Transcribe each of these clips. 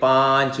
5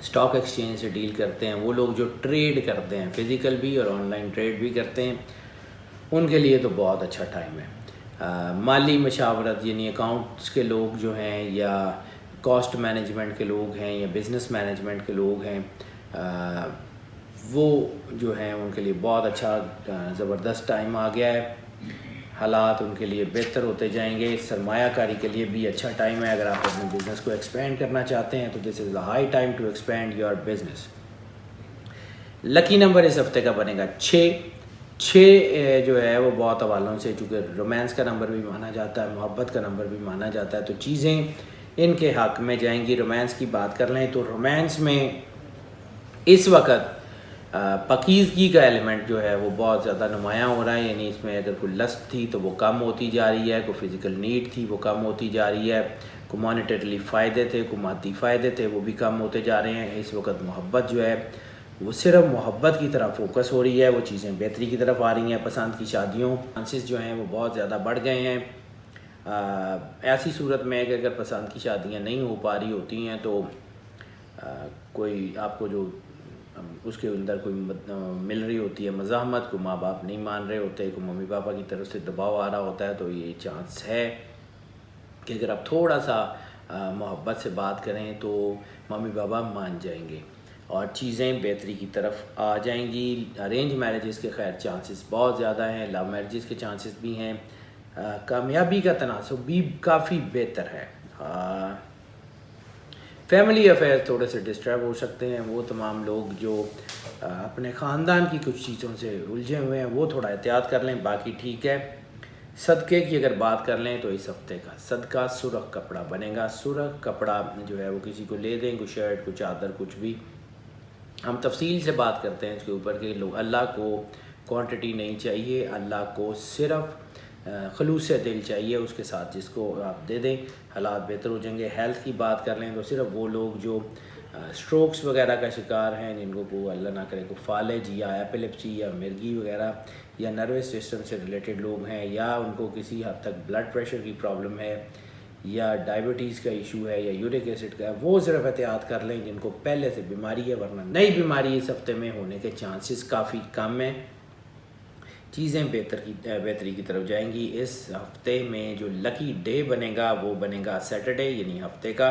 stock exchange سے deal کرتے ہیں، وہ لوگ جو ٹریڈ کرتے ہیں فزیکل بھی اور آن لائن ٹریڈ بھی کرتے ہیں، ان کے لیے تو بہت اچھا ٹائم ہے۔ مالی مشاورت یعنی اکاؤنٹس کے لوگ جو ہیں یا کاسٹ مینجمنٹ کے لوگ ہیں یا بزنس مینجمنٹ کے لوگ ہیں، وہ جو ہیں ان کے لیے بہت اچھا زبردست ٹائم آ گیا ہے، حالات ان کے لیے بہتر ہوتے جائیں گے۔ سرمایہ کاری کے لیے بھی اچھا ٹائم ہے، اگر آپ اپنے بزنس کو ایکسپینڈ کرنا چاہتے ہیں تو this is a high time to expand your business. Lucky number اس ہفتے کا بنے گا 6 جو ہے وہ بہت حوالوں سے، چونکہ رومانس کا نمبر بھی مانا جاتا ہے، محبت کا نمبر بھی مانا جاتا ہے، تو چیزیں ان کے حق میں جائیں گی۔ رومانس کی بات کر لیں تو رومانس میں اس وقت پاکیزگی کا ایلیمنٹ جو ہے وہ بہت زیادہ نمایاں ہو رہا ہے، یعنی اس میں اگر کوئی لسٹ تھی تو وہ کم ہوتی جا رہی ہے، کوئی فزیکل نیڈ تھی وہ کم ہوتی جا رہی ہے، کوئی مانیٹریلی فائدے تھے، کوئی مادی فائدے تھے، وہ بھی کم ہوتے جا رہے ہیں۔ اس وقت محبت جو ہے وہ صرف محبت کی طرف فوکس ہو رہی ہے، وہ چیزیں بہتری کی طرف آ رہی ہیں۔ پسند کی شادیوں چانسز جو ہیں وہ بہت زیادہ بڑھ گئے ہیں۔ ایسی صورت میں کہ اگر پسند کی شادیاں نہیں ہو پا رہی ہوتی ہیں تو کوئی آپ کو جو اس کے اندر کوئی مل رہی ہوتی ہے مزاحمت، کو ماں باپ نہیں مان رہے ہوتے، کو ممی پاپا کی طرف سے دباؤ آ رہا ہوتا ہے، تو یہ چانس ہے کہ اگر آپ تھوڑا سا محبت سے بات کریں تو ممی پاپا مان جائیں گے اور چیزیں بہتری کی طرف آ جائیں گی۔ ارینج میرجز کے خیر چانسز بہت زیادہ ہیں، لو میرجز کے چانسز بھی ہیں، کامیابی کا تناسب بھی کافی بہتر ہے۔ فیملی افیئر تھوڑے سے ڈسٹرب ہو سکتے ہیں، وہ تمام لوگ جو اپنے خاندان کی کچھ چیزوں سے الجھے ہوئے ہیں وہ تھوڑا احتیاط کر لیں، باقی ٹھیک ہے۔ صدقے کی اگر بات کر لیں تو اس ہفتے کا صدقہ سرخ کپڑا بنے گا۔ سرخ کپڑا جو ہے وہ کسی کو لے دیں، کوئی شرٹ، کوئی چادر، کچھ بھی۔ ہم تفصیل سے بات کرتے ہیں اس کے اوپر کہ لوگ اللہ کو کوانٹٹی نہیں چاہیے، اللہ کو صرف خلوص دل چاہیے، اس کے ساتھ جس کو آپ دے دیں حالات بہتر ہو جائیں گے۔ ہیلتھ کی بات کر لیں تو صرف وہ لوگ جو سٹروکس وغیرہ کا شکار ہیں، جن کو اللہ نہ کرے کو فالج یا ایپیلیپسی یا مرگی وغیرہ یا نروس سسٹم سے ریلیٹڈ لوگ ہیں، یا ان کو کسی حد تک بلڈ پریشر کی پرابلم ہے یا ڈائبٹیز کا ایشو ہے یا یورک ایسڈ کا ہے، وہ صرف احتیاط کر لیں جن کو پہلے سے بیماری ہے، ورنہ نئی بیماری اس ہفتے میں ہونے کے چانسز کافی کم ہیں۔ چیزیں بہتری کی طرف جائیں گی۔ اس ہفتے میں جو لکی ڈے بنے گا وہ بنے گا سیٹرڈے، یعنی ہفتے کا۔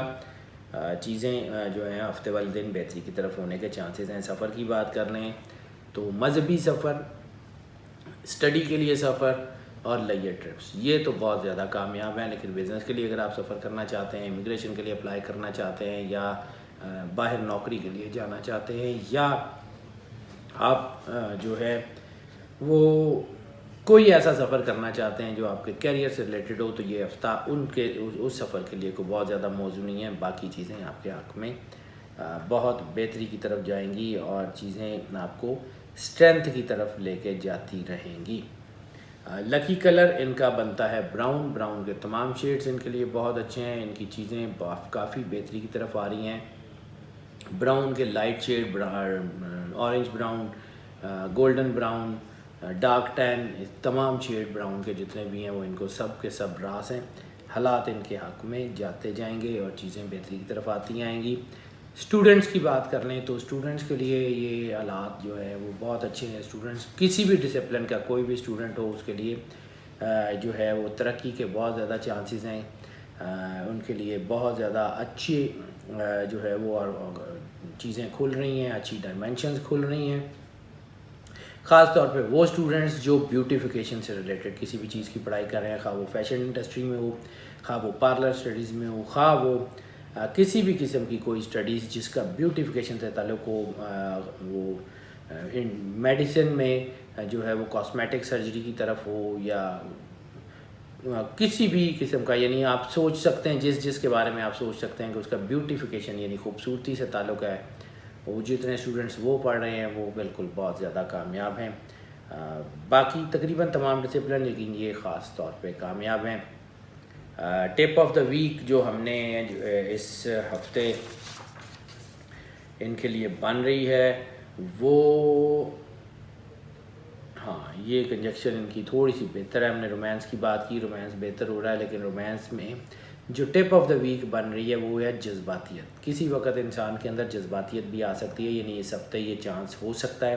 چیزیں جو ہیں ہفتے والے دن بہتری کی طرف ہونے کے چانسز ہیں۔ سفر کی بات کر لیں تو مذہبی سفر، اسٹڈی کے لیے سفر اور لیجر ٹرپس یہ تو بہت زیادہ کامیاب ہیں، لیکن بزنس کے لیے اگر آپ سفر کرنا چاہتے ہیں، امیگریشن کے لیے اپلائی کرنا چاہتے ہیں، یا باہر نوکری کے لیے جانا چاہتے ہیں، یا آپ جو ہے وہ کوئی ایسا سفر کرنا چاہتے ہیں جو آپ کے کیریئر سے ریلیٹڈ ہو، تو یہ ہفتہ اس سفر کے لیے کوئی بہت زیادہ موزوں نہیں ہے۔ باقی چیزیں آپ کے حق میں بہت بہتری کی طرف جائیں گی اور چیزیں آپ کو اسٹرینتھ کی طرف لے کے جاتی رہیں گی۔ لکی کلر ان کا بنتا ہے براؤن۔ براؤن کے تمام شیڈز ان کے لیے بہت اچھے ہیں، ان کی چیزیں کافی بہتری کی طرف آ رہی ہیں۔ براؤن کے light shade, orange brown, golden brown, dark tan, تمام شیڈ براؤن کے جتنے بھی ہیں وہ ان کو سب کے سب راس ہیں۔ حالات ان کے حق میں جاتے جائیں گے اور چیزیں بہتری کی طرف آتی آئیں گی۔ اسٹوڈنٹس کی بات کر لیں تو اسٹوڈنٹس کے لیے یہ حالات جو ہے وہ بہت اچھے ہیں۔ اسٹوڈنٹس کسی بھی ڈسپلن کا کوئی بھی اسٹوڈنٹ ہو، اس کے لیے جو ہے وہ ترقی کے بہت زیادہ چانسز ہیں، ان کے لیے بہت زیادہ اچھی جو ہے وہ چیزیں کھل رہی ہیں، اچھی ڈائمینشنز کھل رہی ہیں۔ خاص طور پہ وہ اسٹوڈنٹس جو بیوٹیفیکیشن سے ریلیٹڈ کسی بھی چیز کی پڑھائی کر رہے ہیں، خواہ وہ فیشن انڈسٹری میں ہو، خواہ وہ پارلر اسٹڈیز میں ہو، خواہ وہ کسی بھی قسم کی کوئی اسٹڈیز جس کا بیوٹیفیکیشن سے تعلق ہو، وہ میڈیسن میں جو ہے وہ کاسمیٹک سرجری کی طرف ہو یا کسی بھی قسم کا، یعنی آپ سوچ سکتے ہیں جس کے بارے میں آپ سوچ سکتے ہیں کہ اس کا بیوٹیفیکیشن یعنی خوبصورتی سے تعلق ہے، وہ جتنے اسٹوڈنٹس وہ پڑھ رہے ہیں وہ بالکل بہت زیادہ کامیاب ہیں۔ باقی تقریباً تمام ڈسپلن، لیکن یہ خاص طور پہ کامیاب ہیں۔ ٹپ آف دا ویک جو ہم نے اس ہفتے ان کے لیے بن رہی ہے وہ یہ کنجکشن ان کی تھوڑی سی بہتر ہے۔ ہم نے رومانس کی بات کی، رومانس بہتر ہو رہا ہے، لیکن رومانس میں جو ٹپ آف دا ویک بن رہی ہے وہ ہے جذباتیت. کسی وقت انسان کے اندر جذباتیت بھی آ سکتی ہے، یعنی اس ہفتے یہ چانس ہو سکتا ہے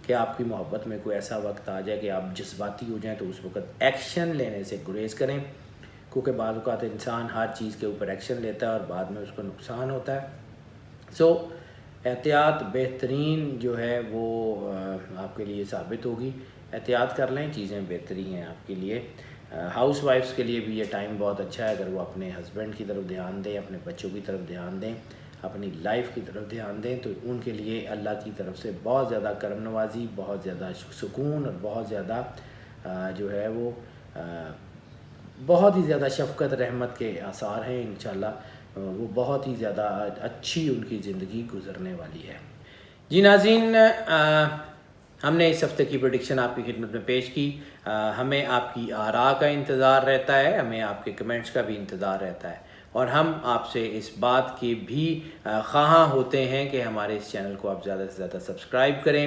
کہ آپ کی محبت میں کوئی ایسا وقت آ جائے کہ آپ جذباتی ہو جائیں، تو اس وقت ایکشن لینے سے گریز کریں، کیونکہ بعض اوقات انسان ہر چیز کے اوپر ایکشن لیتا ہے اور بعد میں اس کو نقصان ہوتا ہے. سو احتیاط بہترین جو ہے وہ آپ کے لیے ثابت ہوگی. احتیاط کر لیں، چیزیں بہتری ہیں آپ کے لیے. ہاؤس وائفس کے لیے بھی یہ ٹائم بہت اچھا ہے، اگر وہ اپنے ہسبینڈ کی طرف دھیان دیں، اپنے بچوں کی طرف دھیان دیں، اپنی لائف کی طرف دھیان دیں، تو ان کے لیے اللہ کی طرف سے بہت زیادہ کرم نوازی، بہت زیادہ سکون اور بہت زیادہ جو ہے وہ بہت ہی زیادہ شفقت رحمت کے آثار ہیں. انشاءاللہ وہ بہت ہی زیادہ اچھی ان کی زندگی گزرنے والی ہے. جی ناظرین، ہم نے اس ہفتے کی پریڈکشن آپ کی خدمت میں پیش کی. ہمیں آپ کی آراء کا انتظار رہتا ہے، ہمیں آپ کے کمنٹس کا بھی انتظار رہتا ہے، اور ہم آپ سے اس بات کے بھی خواہاں ہوتے ہیں کہ ہمارے اس چینل کو آپ زیادہ سے زیادہ سبسکرائب کریں،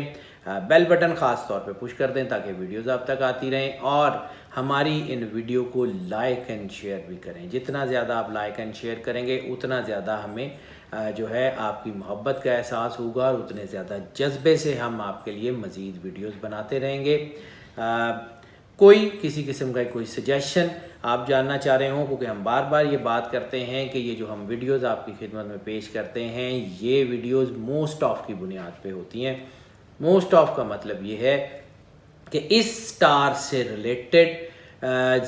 بیل بٹن خاص طور پہ پش کر دیں تاکہ ویڈیوز آپ تک آتی رہیں، اور ہماری ان ویڈیو کو لائک اینڈ شیئر بھی کریں. جتنا زیادہ آپ لائک اینڈ شیئر کریں گے اتنا زیادہ ہمیں جو ہے آپ کی محبت کا احساس ہوگا، اور اتنے زیادہ جذبے سے ہم آپ کے لیے مزید ویڈیوز بناتے رہیں گے. کوئی کسی قسم کا کوئی سجیشن آپ جاننا چاہ رہے ہوں، کیونکہ ہم بار بار یہ بات کرتے ہیں کہ یہ جو ہم ویڈیوز آپ کی خدمت میں پیش کرتے ہیں یہ ویڈیوز موسٹ آف کی بنیاد پہ ہوتی ہیں. موسٹ آف کا مطلب یہ ہے کہ اس سٹار سے ریلیٹڈ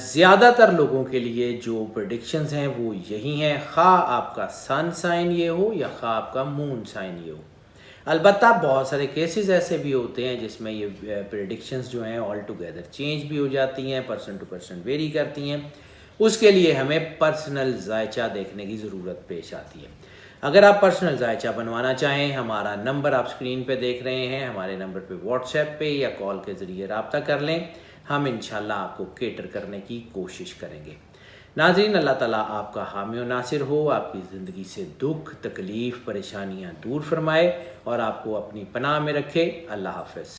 زیادہ تر لوگوں کے لیے جو پریڈکشنز ہیں وہ یہی ہیں، خواہ آپ کا سن سائن یہ ہو یا خواہ آپ کا مون سائن یہ ہو. البتہ بہت سارے کیسز ایسے بھی ہوتے ہیں جس میں یہ پریڈکشنز جو ہیں آل ٹوگیدر چینج بھی ہو جاتی ہیں، پرسن ٹو پرسن ویری کرتی ہیں. اس کے لیے ہمیں پرسنل ذائچہ دیکھنے کی ضرورت پیش آتی ہے. اگر آپ پرسنل ذائچہ بنوانا چاہیں، ہمارا نمبر آپ سکرین پہ دیکھ رہے ہیں، ہمارے نمبر پہ واٹس ایپ پہ یا کال کے ذریعے رابطہ کر لیں، ہم انشاءاللہ آپ کو کیٹر کرنے کی کوشش کریں گے. ناظرین، اللہ تعالیٰ آپ کا حامی و ناصر ہو، آپ کی زندگی سے دکھ تکلیف پریشانیاں دور فرمائے اور آپ کو اپنی پناہ میں رکھے. اللہ حافظ.